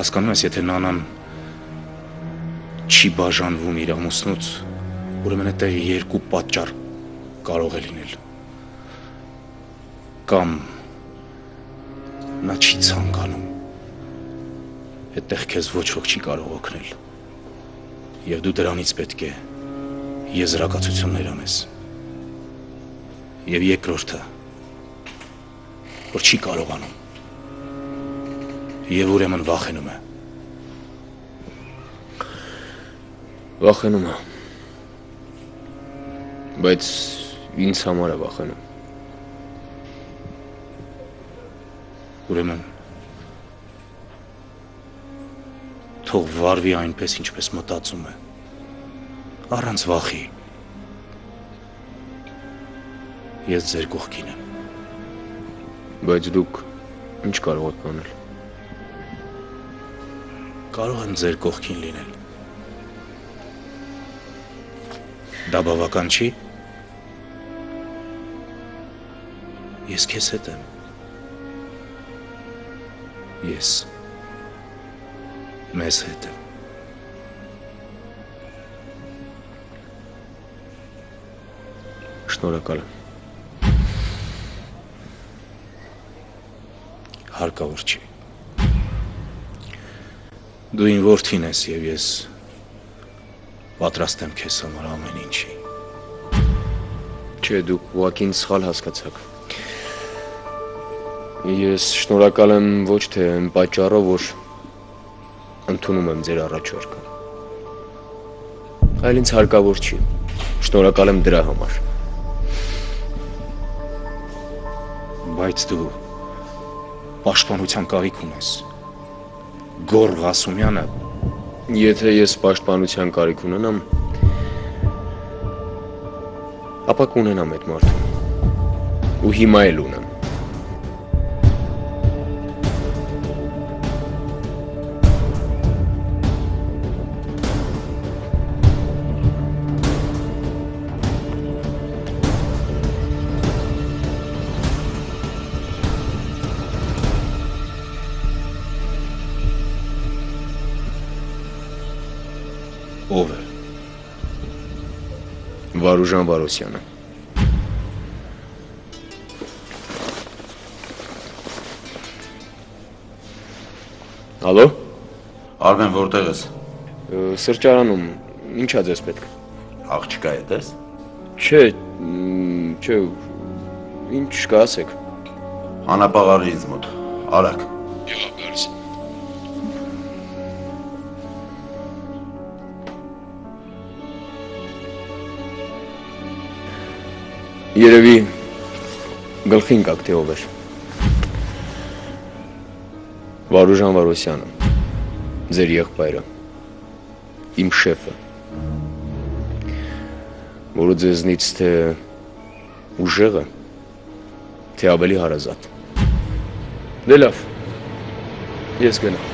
Հասկանում ես, եթե նանան չի բաժանվում իր ամուսնուց, ուրեմն այդտեղ երկու պատճառ կարող է լինել։ Կամ նա չի ցանկանում, այդտեղ քեզ ոչ ոք չի կարող օգնել, եւ դու դրանից պետք է եզրակացություններ անես։ Եվ երկրորդը, որ չի կարողանում, եւ ուրեմն վախենում է։ Վախենում է, բայց ինձ համար է վախենում։ Ուրեմն թող վարվի այնպես, ինչպես մտածում է, առանց վախի։ Ես ձեր կողքին եմ։ Բայց դուք ինչ կարող եք անել։ Կարող եմ ձեր կողքին լինել։ Դա բավական չի։ Ես քեզ հետ եմ։ Ես մեզ հետ եմ։ Շնորհակալ եմ։ Հարկավոր չի։ Դու իմ որդին ես եւ ես պատրաստ եմ քեզ համար ամեն ինչի։ Չէ, դուք ուղղակի ինձ սխալ հասկացաք։ Ես շնորհակալ եմ ոչ թե այն պատճառով, որ ընդունում եմ ձեր առաջարկը, այլ ինձ հարկավոր չի։ Շնորհակալ եմ դրա համար։ Բայց դու պաշտպանության կարիք ունես։ Գոռ Ղասումյանը, Եթե ես պաշտպանության կարիք ունենամ, ապա կունենամ այդ մարդուն։ Ու հիմա էլ ունեմ։ ով է։ Վարուժան Վարոսյանը։ Ալո։ Արմեն, որտեղ ես։ Սրճարանում, ինչա ձեզ պետք։ Աղջկա հետ ես։ Չէ, ինչ կա ասեք։ Անապաղարի ինձ մոտ, արագ։ Եղավ գալիս։ Երևի գլխին կաք թե ով էր։ Վարուժան Վարոսյանը, ձեր եղբայրը, իմ շեֆը, որը ձեզնից թե ուժեղը, թե ավելի հարազատ։ Դե լավ, ես գնամ։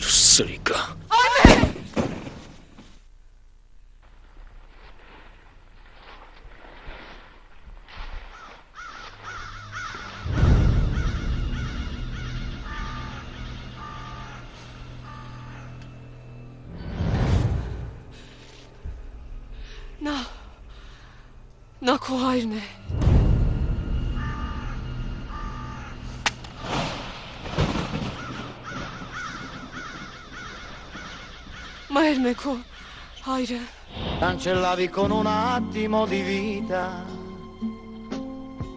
Սրիկա։ Նա քո հայրն է։ Մայրն է քո հայրը։ Cancellavi con un attimo di vita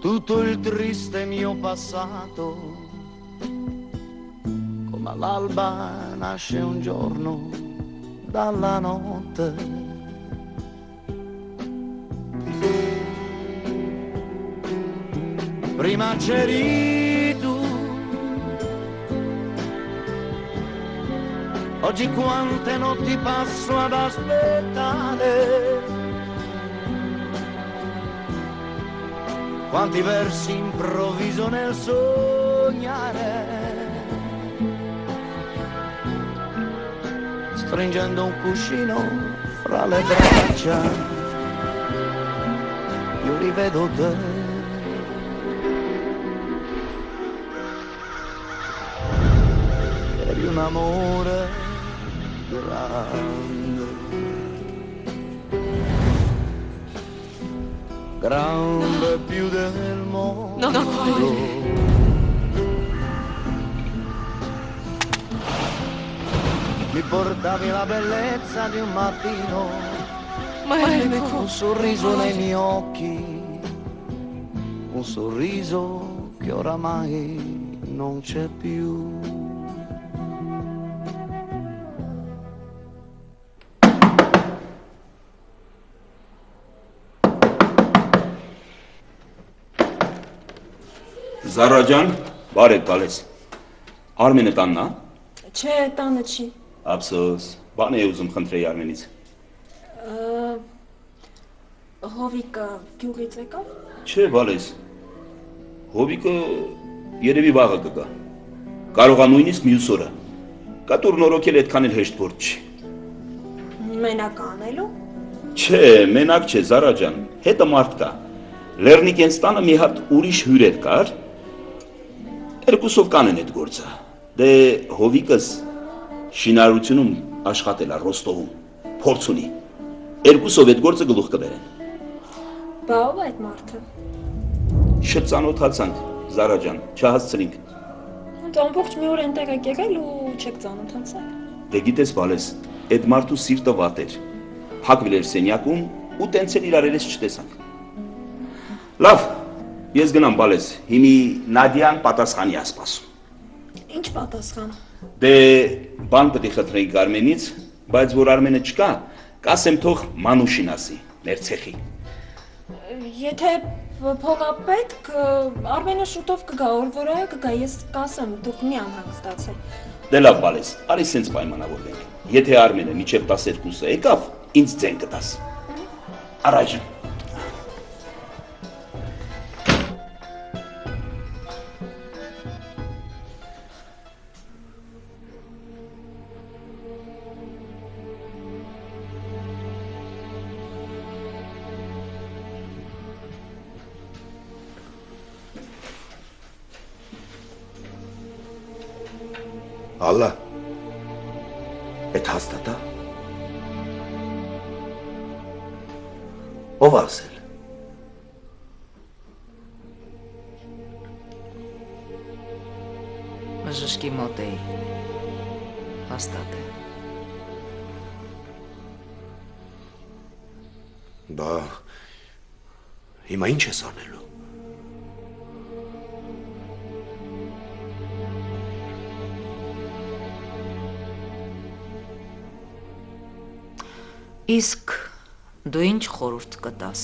tutto il triste mio passato, come all'alba nasce un giorno dalla notte. Prima c'eri tu Oggi quante notti passo ad aspettare, quanti versi improvviso nel sognare, stringendo un cuscino fra le braccia, io rivedo te. Eri un amore grande, grande più del mondo. No. Mi portavi la bellezza di un mattino, Mahermeko, un sorriso nei miei occhi, un sorriso che oramai non c'è più. Զարա ջան, բարև գալես։ Արմենը տանն է։ Չէ, տանը չի։ Ափսոս, բան է ուզում խնդրեի Արմենից։ Հովիկը գյուղից եկավ։ Չէ, բալես։ Հովիկը երևի վաղը կգա։ Կարող է նույնիսկ մյուս օրը։ Կատուր նորոգել այդքան էլ հեշտ գործ չի։ Մենակ անելու։ Չէ, մենակ չէ, Զարա ջան, հետը մարդ կա։ Լեռնիկենց տանը մի հատ ուրիշ հյուրեր կար։ Երկուսով կանեն այդ գործը։ Դե Հովիկս շինարարությունում աշխատել է Ռոստովում, փորձ ունի։ Երկուսով այդ գործը գլուխ կբերեն։ Բա ով այդ մարդը։ Շծանոթացանք, Զարա ջան, չհասցրինք։ Ամբողջ մի օր այնտեղ եք եղել ու չեք ծանոթացել։ Դե գիտես, բալես, այդ մարդու սիրտը վատ էր։ Հագվել էր սենյակում ու տենց էլ իրար երես չտեսանք։ Լավ, ես գնամ, բալես, հիմի Նադիան պատասխանի է սպասում։ Ինչ պատասխան։ Դե բան պետք է խնդրեի Արմենից, բայց որ Արմենը չկա, կասեմ թող Մանուշին ասի, մեր ցեխի։ Եթե փողա պետք, Արմենը շուտով կգա, օրվորայը կգա, ես կասեմ, դուք մի անհանգստացեք։ Դե լավ, բալես, արի սենց պայմանավորվենք։ Եթե Արմենը մինչև 12-ը եկավ, ինձ ձեն կտաս։ Առայժմ։ Ալլա, էդ հաստատ է։ Ով ասել։ Բժշկի մոտ էի, հաստատ է։ Բա, հիմա ինչ ես անելու։ Իսկ դու ինչ խորհուրդ կտաս։